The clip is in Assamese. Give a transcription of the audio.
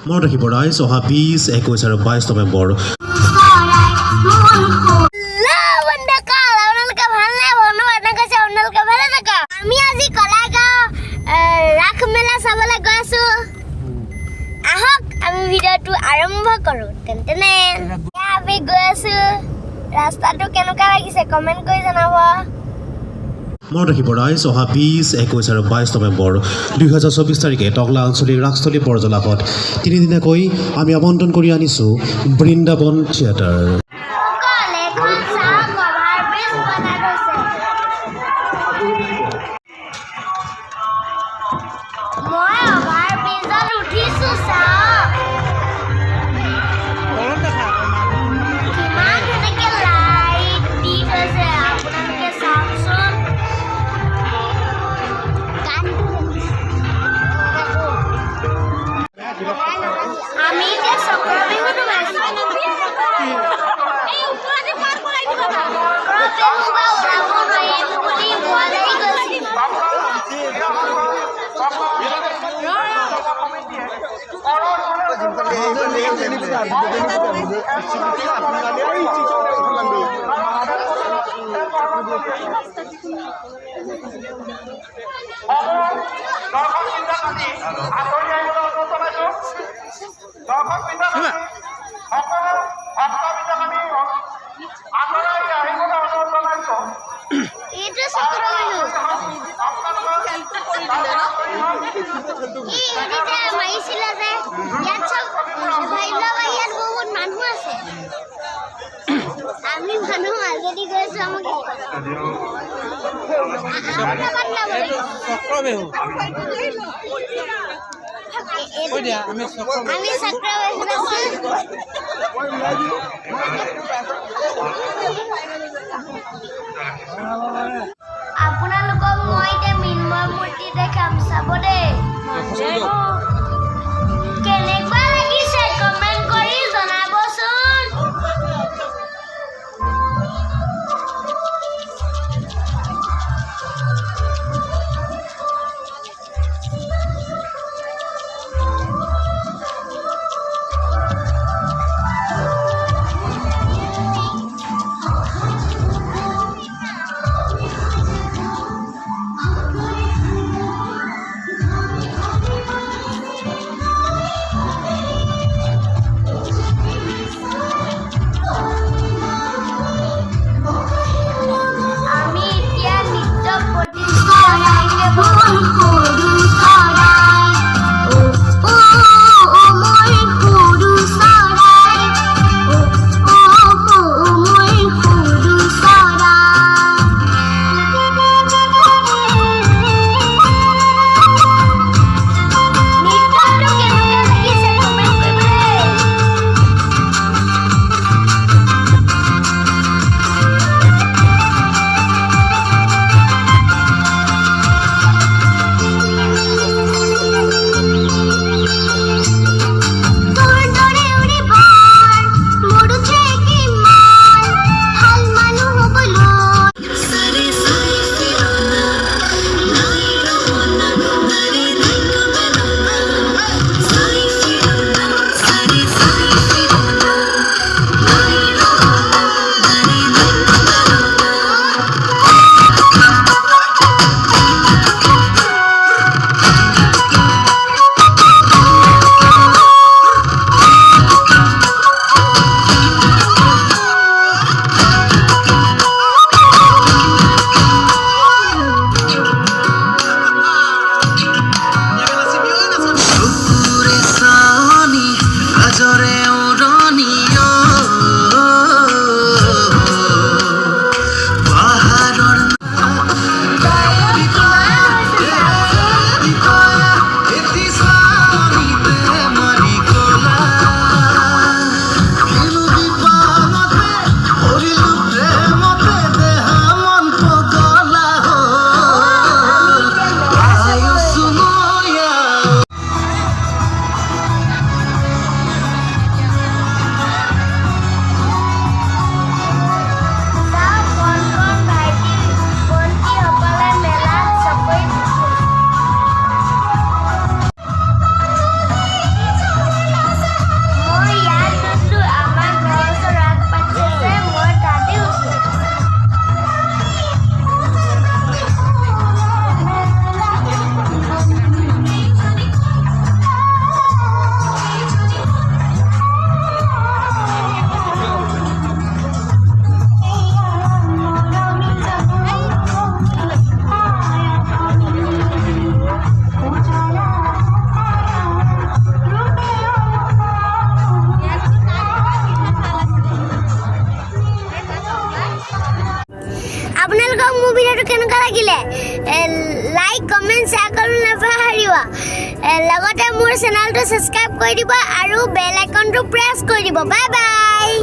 মনত ৰাখিব ৰাইজ অহা 20, 21 আৰু 22 নৱেম্বৰ আমি আজি কলাগাঁও ৰাস মেলা চাবলৈ গৈ আছো আহক আমি ভিডিঅ'টো আৰম্ভ কৰো তেনে আমি গৈ আছো ৰাস্তাটো কেনেকুৱা লাগিছে কমেন্ট কৰি জনাব মনত ৰাখিব ৰাইজ অহা 20, 21 আৰু 22 নৱেম্বৰ 2024 তাৰিখে টংলা আঞ্চলিক ৰাসস্থলী বৰজলাকত 3 দিনীয়াকৈ আমি আমন্ত্ৰণ কৰি আনিছোঁ বৃন্দাবন থিয়েটাৰ আপোনালোকক মই এতিয়া মৃন্ময় মূৰ্তি দেখাম চাব দেই কেনেকুৱা লাগিছে কমেন্ট কৰি জনাবচোন আপোনালোকক মোৰ ভিডিঅ'টো কেনেকুৱা লাগিলে লাইক কমেণ্ট শ্বেয়াৰ কৰিবলৈ নাপাহৰিব লগতে মোৰ চেনেলটো ছাবস্ক্ৰাইব কৰি দিব আৰু বেল আইকনটো প্ৰেছ কৰি দিব বাই বাই